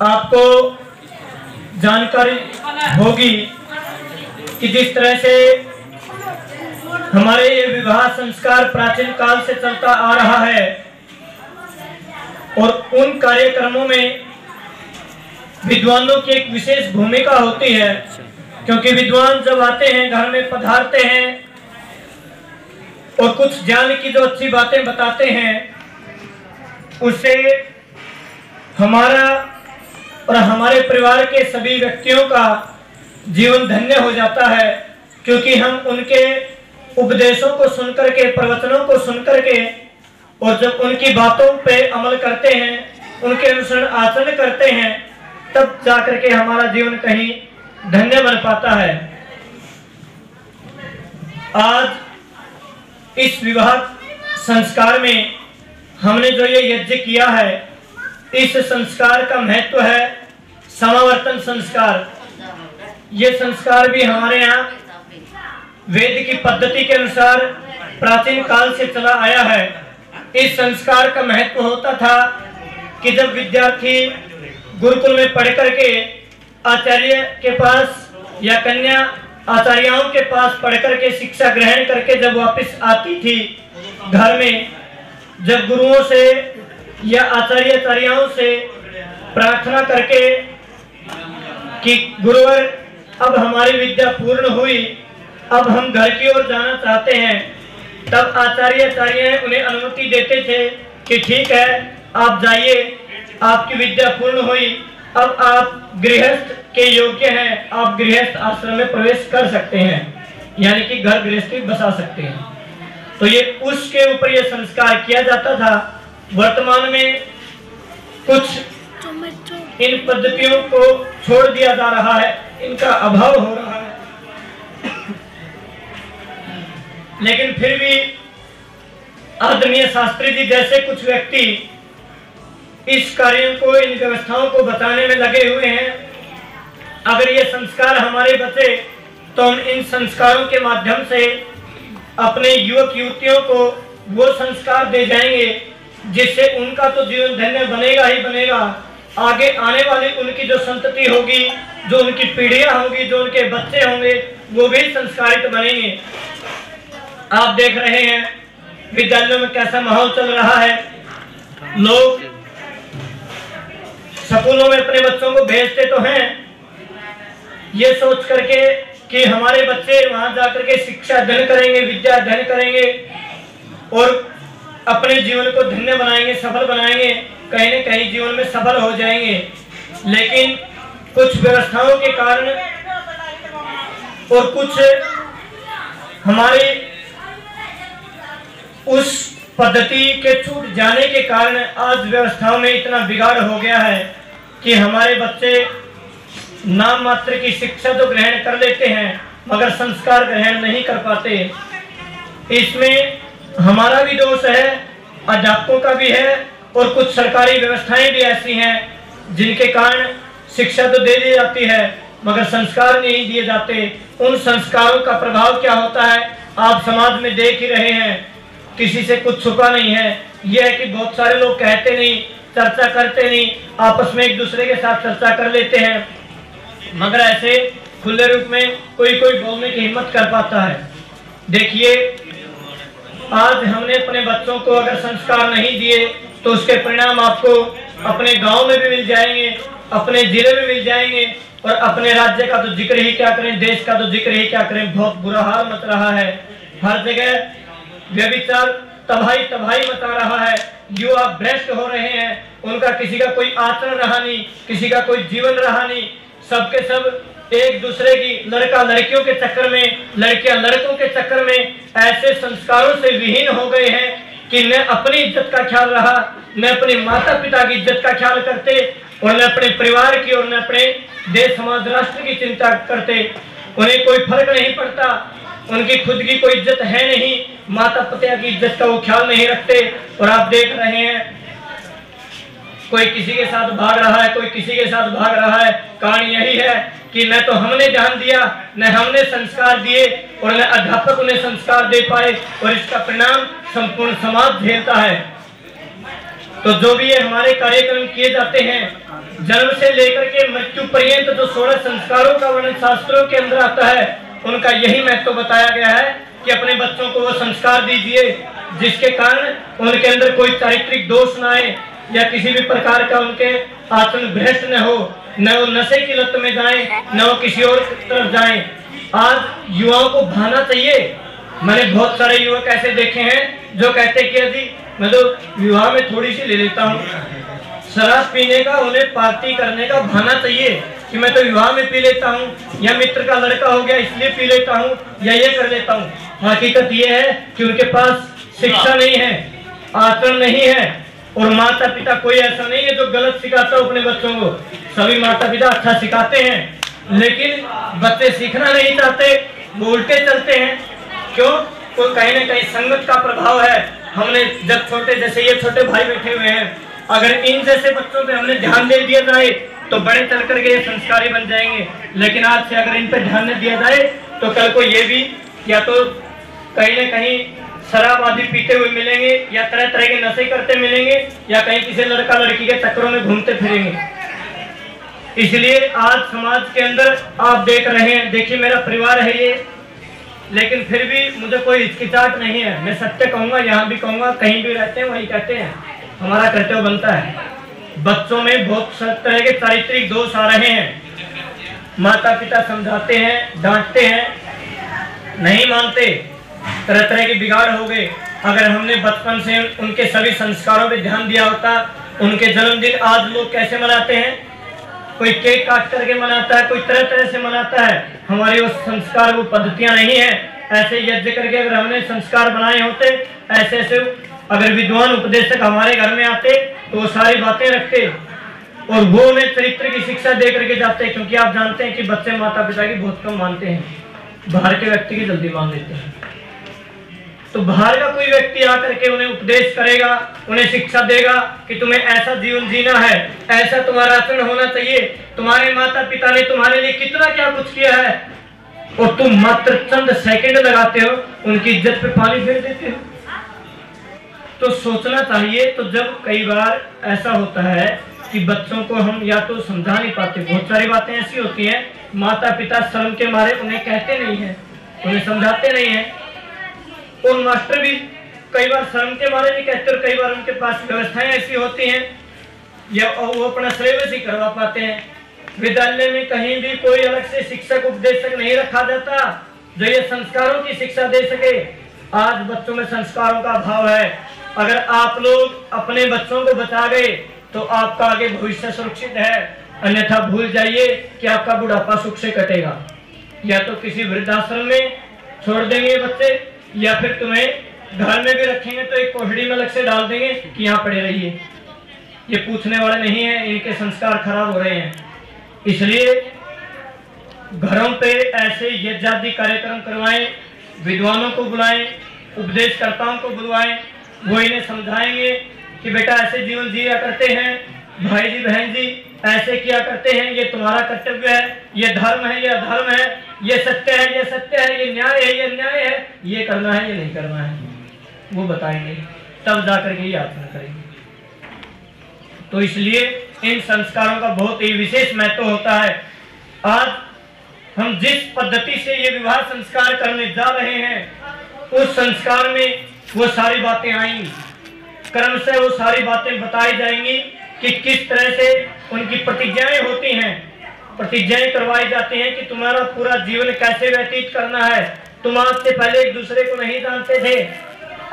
आपको जानकारी होगी कि जिस तरह से हमारे ये विवाह संस्कार प्राचीन काल से चलता आ रहा है और उन कार्यक्रमों में विद्वानों की एक विशेष भूमिका होती है, क्योंकि विद्वान जब आते हैं, घर में पधारते हैं और कुछ ज्ञान की जो अच्छी बातें बताते हैं, उससे हमारा और हमारे परिवार के सभी व्यक्तियों का जीवन धन्य हो जाता है, क्योंकि हम उनके उपदेशों को सुनकर के, प्रवचनों को सुनकर के और जब उनकी बातों पे अमल करते हैं, उनके अनुसरण आचरण करते हैं, तब जाकर के हमारा जीवन कहीं धन्य बन पाता है। आज इस विवाह संस्कार में हमने जो ये यज्ञ किया है, इस संस्कार का महत्व है समावर्तन संस्कार। ये संस्कार भी हमारे यहाँ वेद की पद्धति के अनुसार प्राचीन काल से चला आया है। इस संस्कार का महत्व होता था कि जब विद्यार्थी गुरुकुल में पढ़ करके आचार्य के पास या कन्या आचार्यों के पास पढ़ करके शिक्षा ग्रहण करके जब वापस आती थी घर में, जब गुरुओं से या आचार्यों से प्रार्थना करके कि गुरुवर अब हमारी विद्या पूर्ण हुई, अब हम घर की ओर जाना चाहते हैं, तब आचार्य उन्हें अनुमति देते थे कि ठीक है, आप जाइए, आपकी विद्या पूर्ण हुई, अब आप गृहस्थ के योग्य हैं, आप गृहस्थ आश्रम में प्रवेश कर सकते हैं, यानी कि घर गृहस्थी बसा सकते हैं। तो ये उसके ऊपर ये संस्कार किया जाता था। वर्तमान में कुछ इन पद्धतियों को छोड़ दिया जा रहा है, इनका अभाव हो रहा है, लेकिन फिर भी आदरणीय शास्त्री जी जैसे कुछ व्यक्ति इस कार्यों को, इन व्यवस्थाओं को बताने में लगे हुए हैं। अगर ये संस्कार हमारे बचे तो हम इन संस्कारों के माध्यम से अपने युवक युवतियों को वो संस्कार दे जाएंगे जिससे उनका तो जीवन धन्य बनेगा ही बनेगा, आगे आने वाली उनकी जो संतति होगी, जो उनकी पीढ़ियां होगी, जो उनके बच्चे होंगे, वो भी संस्कारित बनेंगे। आप देख रहे हैं विद्यालयों में कैसा माहौल चल रहा है। लोग स्कूलों में अपने बच्चों को भेजते तो हैं ये सोच करके कि हमारे बच्चे वहां जाकर के शिक्षा अध्ययन करेंगे, विद्या अध्ययन करेंगे और अपने जीवन को धन्य बनाएंगे, सफल बनाएंगे, कहीं न कहीं जीवन में सफल हो जाएंगे। लेकिन कुछ व्यवस्थाओं के कारण और कुछ हमारी उस पद्धति के छूट जाने के कारण आज व्यवस्थाओं में इतना बिगाड़ हो गया है कि हमारे बच्चे नाम मात्र की शिक्षा तो ग्रहण कर लेते हैं मगर संस्कार ग्रहण नहीं कर पाते। इसमें हमारा भी दोष है, अध्यापकों का भी है और कुछ सरकारी व्यवस्थाएं भी ऐसी हैं जिनके कारण शिक्षा तो दे दी जाती है मगर संस्कार नहीं दिए जाते। उन संस्कारों का प्रभाव क्या होता है आप समाज में देख ही रहे हैं, किसी से कुछ छुपा नहीं है। यह है कि बहुत सारे लोग कहते नहीं, चर्चा करते नहीं, आपस में एक दूसरे के साथ चर्चा कर लेते हैं मगर ऐसे खुले रूप में कोई बोलने की हिम्मत कर पाता है। देखिए आज हमने अपने बच्चों को अगर संस्कार नहीं दिए तो उसके परिणाम आपको अपने गांव में भी मिल जाएंगे, अपने जिले में मिल जाएंगे और अपने राज्य का तो जिक्र ही क्या करें, देश का तो जिक्र ही क्या करें। बहुत बुरा हाल मच रहा है, हर जगह व्यभिचार तबाही मचा रहा है, युवा भ्रष्ट हो रहे हैं, उनका किसी का कोई आचरण रहा नहीं, किसी का कोई जीवन रहा नहीं, सबके सब एक दूसरे की लड़का लड़कियों के चक्कर में, लड़कियां लड़कों के चक्कर में ऐसे संस्कारों से विहीन हो गए हैं कि न अपनी इज्जत का ख्याल रहा, न अपने माता पिता की इज्जत का ख्याल करते और न अपने परिवार की और न अपने देश समाज राष्ट्र की चिंता करते। उन्हें कोई फर्क नहीं पड़ता, उनकी खुद की कोई इज्जत है नहीं, माता पिता की इज्जत का वो ख्याल नहीं रखते। और आप देख रहे हैं कोई किसी के साथ भाग रहा है, कोई किसी के साथ भाग रहा है। कारण यही है कि न तो हमने ध्यान दिया, न हमने संस्कार दिए और न अध्यापक उन्हें संस्कार दे पाए और इसका परिणाम संपूर्ण समाज झेलता है। तो जो भी ये हमारे कार्यक्रम किए जाते हैं, जन्म से लेकर के मृत्यु पर्यंत जो 16 संस्कारों का वर्णन शास्त्रों के अंदर आता है, उनका यही महत्व बताया गया है कि अपने बच्चों को वो संस्कार दीजिए जिसके कारण उनके अंदर कोई चारित्रिक दोष न आए या किसी भी प्रकार का उनके आचरण भ्रष्ट न हो, न वो नशे की लत में जाएं, न वो किसी और तरफ जाएं। आज युवाओं को भाना चाहिए। मैंने बहुत सारे युवक ऐसे देखे हैं जो कहते हैं कि जी मैं तो विवाह में थोड़ी सी ले लेता हूँ। शराब पीने का, उन्हें पार्टी करने का भाना चाहिए कि मैं तो विवाह में पी लेता हूँ, या मित्र का लड़का हो गया इसलिए पी लेता हूँ, या ये कर लेता हूँ। हकीकत ये है कि उनके पास शिक्षा नहीं है, आचरण नहीं है, और माता पिता कोई ऐसा नहीं है जो गलत सिखाता हो अपने बच्चों को। सभी माता पिता अच्छा सिखाते हैं, लेकिन बच्चे सीखना नहीं चाहते, वो उल्टे चलते हैं। क्यों? कोई कहीं ना कहीं संगत का प्रभाव है। हमने जब छोटे, जैसे ये छोटे भाई बैठे हुए हैं, अगर इन जैसे बच्चों पे हमने ध्यान दे दिया जाए तो बड़े चल करके ये संस्कारी बन जाएंगे। लेकिन आज से अगर इन पे ध्यान न दिया जाए तो कल को ये भी या तो कहीं ना कहीं शराब आदि पीते हुए मिलेंगे, या तरह तरह के नशे करते मिलेंगे, या कहीं किसी लड़का लड़की के चक्करों में घूमते फिरेंगे। इसलिए आज समाज के अंदर आप देख रहे हैं, देखिए मेरा परिवार है ये, लेकिन फिर भी मुझे कोई हिचकिचाहट नहीं है। मैं सत्य कहूंगा, यहाँ भी कहूंगा, कहीं भी रहते हैं वही कहते हैं, हमारा कर्तव्य बनता है। बच्चों में बहुत तरह के चारित्रिक दोष आ रहे हैं, माता पिता समझाते हैं, डांटते हैं, नहीं मानते, तरह तरह के बिगाड़ हो गए। अगर हमने बचपन से उनके सभी संस्कारों पे ध्यान दिया होता, उनके जन्मदिन आज लोग कैसे मनाते हैं, कोई केक काट करके मनाता है, कोई तरह तरह से मनाता है। हमारे वो संस्कार, वो पद्धतियां नहीं है। ऐसे यज्ञ करके अगर हमने संस्कार बनाए होते, ऐसे ऐसे अगर विद्वान उपदेशक हमारे घर में आते तो वो सारी बातें रखते और वो उन्हें चरित्र की शिक्षा दे करके जाते। क्योंकि आप जानते हैं कि बच्चे माता पिता की बहुत कम मानते हैं, बाहर के व्यक्ति की जल्दी मान लेते हैं। तो बाहर का कोई व्यक्ति आकर के उन्हें उपदेश करेगा, उन्हें शिक्षा देगा कि तुम्हें ऐसा जीवन जीना है, ऐसा तुम्हारा आचरण होना चाहिए, तुम्हारे माता पिता ने तुम्हारे लिए कितना क्या कुछ किया है, और तुम मात्र चंद सेकंड लगाते हो, उनकी इज्जत पे पानी फेर देते हो। तो सोचना चाहिए। तो जब कई बार ऐसा होता है कि बच्चों को हम या तो समझा नहीं पाते, बहुत सारी बातें ऐसी होती हैं, माता पिता शर्म के मारे उन्हें कहते नहीं है, उन्हें समझाते नहीं है, और मास्टर भी कई बार शर्म के मारे नहीं कहते, और कई बार उनके पास व्यवस्थाएं ऐसी होती हैं या वो अपना सिलेबस ही करवा पाते हैं। विद्यालय में कहीं भी कोई अलग से शिक्षक उपदेशक नहीं रखा जाता जो ये संस्कारों की शिक्षा दे सके। आज बच्चों में संस्कारों का अभाव है। अगर आप लोग अपने बच्चों को बचा गए तो आपका आगे भविष्य सुरक्षित है, अन्यथा भूल जाइए कि आपका बुढ़ापा सुख से कटेगा। या तो किसी वृद्धाश्रम में छोड़ देंगे बच्चे, या फिर तुम्हें घर में भी रखेंगे तो एक कोठड़ी में अलग से डाल देंगे कि यहाँ पड़े रहिए। ये पूछने वाले नहीं है, इनके संस्कार खराब हो रहे हैं। इसलिए घरों पे ऐसे यज्ञादि कार्यक्रम करवाएं, विद्वानों को बुलाएं, उपदेशकर्ताओं को बुलवाएं, वो इन्हें समझाएंगे कि बेटा ऐसे जीवन जिया करते हैं, भाई जी बहन जी ऐसे किया करते हैं, ये तुम्हारा कर्तव्य है, ये धर्म है, ये अधर्म है, ये सत्य है, ये सत्य है, ये न्याय है, ये अन्याय है, ये करना है, ये नहीं करना है, वो बताएंगे, तब जाकर के ये आचरण करेंगे। तो इसलिए इन संस्कारों का बहुत ही विशेष महत्व होता है। आज हम जिस पद्धति से ये विवाह संस्कार करने जा रहे हैं, उस संस्कार में वो सारी बातें आएंगी, क्रम से वो सारी बातें बताई जाएंगी कि किस तरह से उनकी प्रतिज्ञाएं होती हैं, प्रतिज्ञाएं करवाई जाती हैं कि तुम्हारा पूरा जीवन कैसे व्यतीत करना है। तुम आज से पहले एक दूसरे को नहीं जानते थे,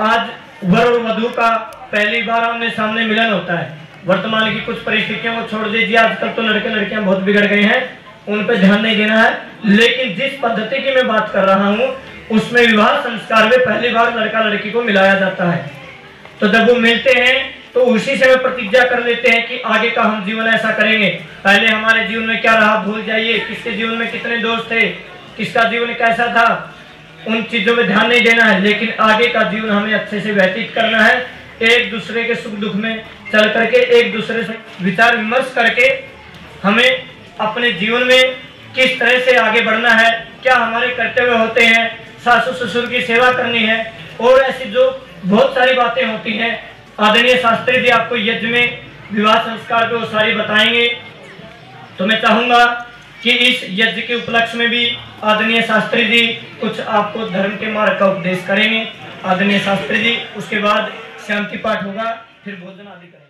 आज वर और वधू का पहली बार आमने सामने मिलन होता है। वर्तमान की कुछ परिस्थितियों को छोड़ दीजिए, आजकल तो लड़के लड़कियां बहुत बिगड़ गए हैं, उन पर ध्यान नहीं देना है। लेकिन जिस पद्धति की मैं बात कर रहा हूँ उसमें विवाह संस्कार में पहली बार लड़का लड़की को मिलाया जाता है। तो जब वो मिलते हैं तो उसी से प्रतिज्ञा कर लेते हैं कि आगे का हम जीवन ऐसा करेंगे। पहले हमारे जीवन में क्या रहा भूल जाइए, किसके जीवन में कितने दोस्त थे, किसका जीवन कैसा था, उन चीजों में ध्यान नहीं देना है। लेकिन आगे का जीवन हमें अच्छे से व्यतीत करना है, एक दूसरे के सुख दुख में चल करके, एक दूसरे से विचार विमर्श करके हमें अपने जीवन में किस तरह से आगे बढ़ना है, क्या हमारे कर्तव्य होते हैं, सासू ससुर की सेवा करनी है, और ऐसी जो बहुत सारी बातें होती हैं आदरणीय शास्त्री जी आपको यज्ञ में विवाह संस्कार को सारी बताएंगे। तो मैं चाहूंगा कि इस यज्ञ के उपलक्ष्य में भी आदरणीय शास्त्री जी कुछ आपको धर्म के मार्ग का उपदेश करेंगे। आदरणीय शास्त्री जी, उसके बाद शांति पाठ होगा, फिर भोजन आदि करेंगे।